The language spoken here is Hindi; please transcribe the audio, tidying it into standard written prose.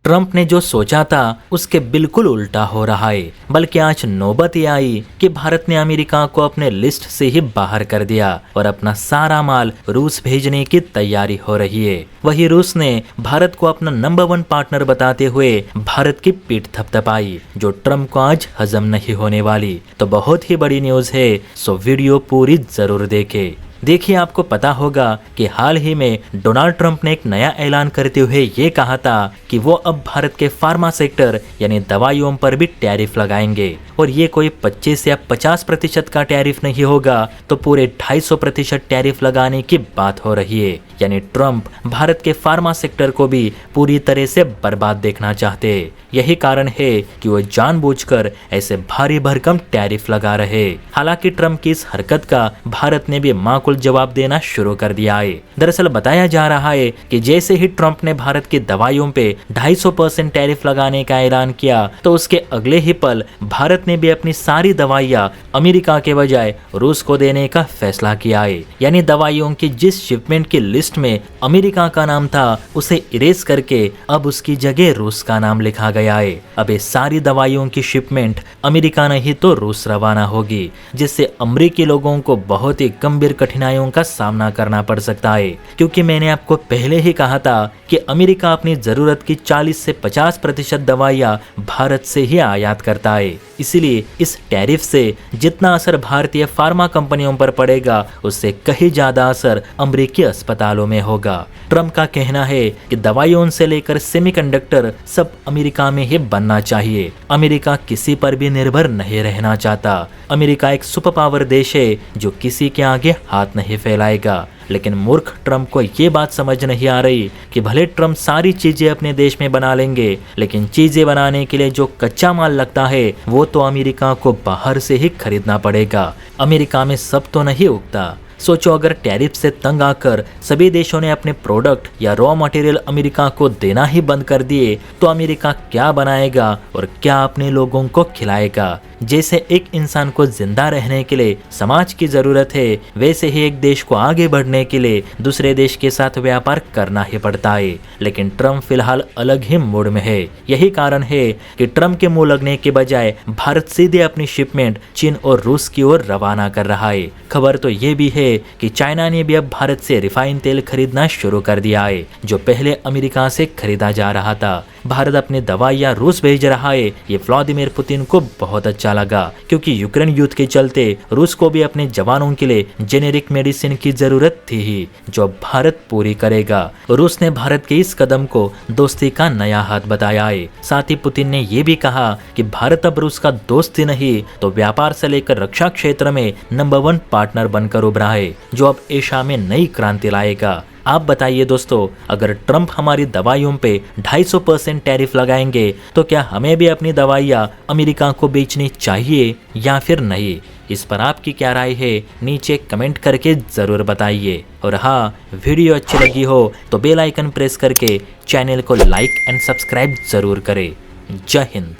ट्रंप ने जो सोचा था उसके बिल्कुल उल्टा हो रहा है। बल्कि आज नौबत ये आई कि भारत ने अमेरिका को अपने लिस्ट से ही बाहर कर दिया और अपना सारा माल रूस भेजने की तैयारी हो रही है। वही रूस ने भारत को अपना नंबर 1 पार्टनर बताते हुए भारत की पीठ थपथपाई, जो ट्रंप को आज हजम नहीं होने वाली। तो बहुत ही बड़ी न्यूज है, सो वीडियो पूरी जरूर देखें। देखिए, आपको पता होगा कि हाल ही में डोनाल्ड ट्रंप ने एक नया ऐलान करते हुए ये कहा था कि वो अब भारत के फार्मा सेक्टर यानी दवाइयों पर भी टैरिफ लगाएंगे। और ये कोई 25 या 50% का टैरिफ नहीं होगा, तो पूरे 250% टैरिफ लगाने की बात हो रही है। यानी ट्रंप भारत के फार्मा सेक्टर को भी पूरी तरह से बर्बाद देखना चाहते हैं। यही कारण है कि वो जानबूझकर ऐसे भारी भरकम टैरिफ लगा रहे। हालांकि ट्रंप की इस हरकत का भारत ने भी माकूल जवाब देना शुरू कर दिया है। दरअसल बताया जा रहा है कि जैसे ही ट्रंप ने भारत की दवाइयों पे 250% टैरिफ लगाने का ऐलान किया, तो उसके अगले ही पल भारत ने भी अपनी सारी दवाइयां अमेरिका के बजाय रूस को देने का फैसला किया है। यानी दवाइयों की जिस शिपमेंट की लिस्ट में अमेरिका का नाम था, उसे इरेज करके अब उसकी जगह रूस का नाम लिखा गया है। अब ये सारी दवाइयों की शिपमेंट अमेरिका नहीं तो रूस रवाना होगी, जिससे अमेरिकी लोगों को बहुत ही गंभीर कठिनाइयों का सामना करना पड़ सकता है। क्योंकि मैंने आपको पहले ही कहा था कि अमेरिका अपनी जरूरत की 40 से 50% दवाइयां भारत से ही आयात करता है। इसीलिए इस टैरिफ से जितना असर भारतीय फार्मा कंपनियों पर पड़ेगा, उससे कहीं ज्यादा असर अमेरिकी अस्पतालों में होगा। ट्रंप का कहना है कि दवाइयों से लेकर सेमीकंडक्टर सब अमेरिका में ही बनना चाहिए। अमेरिका किसी पर भी निर्भर नहीं रहना चाहता। अमेरिका एक सुपर पावर देश है जो किसी के आगे हाथ नहीं फैलाएगा। लेकिन मूर्ख ट्रंप को ये बात समझ नहीं आ रही कि भले ट्रंप सारी चीजें अपने देश में बना लेंगे, लेकिन चीजें बनाने के लिए जो कच्चा माल लगता है वो तो अमेरिका को बाहर से ही खरीदना पड़ेगा। अमेरिका में सब तो नहीं उगता। सोचो, अगर टैरिफ से तंग आकर सभी देशों ने अपने प्रोडक्ट या रॉ मटेरियल अमेरिका को देना ही बंद कर दिए, तो अमेरिका क्या बनाएगा और क्या अपने लोगों को खिलाएगा। जैसे एक इंसान को जिंदा रहने के लिए समाज की जरूरत है, वैसे ही एक देश को आगे बढ़ने के लिए दूसरे देश के साथ व्यापार करना ही पड़ता है। लेकिन ट्रंप फिलहाल अलग ही मूड में है। यही कारण है कि ट्रंप के मुंह लगने के बजाय भारत सीधे अपनी शिपमेंट चीन और रूस की ओर रवाना कर रहा है। खबर तो ये भी है कि चाइना ने भी अब भारत से रिफाइन तेल खरीदना शुरू कर दिया है, जो पहले अमेरिका से खरीदा जा रहा था। भारत अपनी दवाइयां रूस भेज रहा है, ये व्लादिमीर पुतिन को बहुत अच्छा लगा, क्योंकि यूक्रेन युद्ध के चलते रूस को भी अपने जवानों के लिए जेनेरिक मेडिसिन की जरूरत थी ही, जो भारत पूरी करेगा। रूस ने भारत के इस कदम को दोस्ती का नया हाथ बताया है। साथ ही पुतिन ने ये भी कहा कि भारत अब रूस का दोस्त ही नहीं तो व्यापार से लेकर रक्षा क्षेत्र में नंबर 1 पार्टनर बनकर उभरा है, जो अब एशिया में नई क्रांति लाएगा। आप बताइए दोस्तों, अगर ट्रंप हमारी दवाइयों पे 250% टैरिफ लगाएंगे, तो क्या हमें भी अपनी दवाइयाँ अमेरिका को बेचनी चाहिए या फिर नहीं? इस पर आपकी क्या राय है, नीचे कमेंट करके ज़रूर बताइए। और हाँ, वीडियो अच्छी लगी हो तो बेल आइकन प्रेस करके चैनल को लाइक एंड सब्सक्राइब ज़रूर करें। जय हिंद।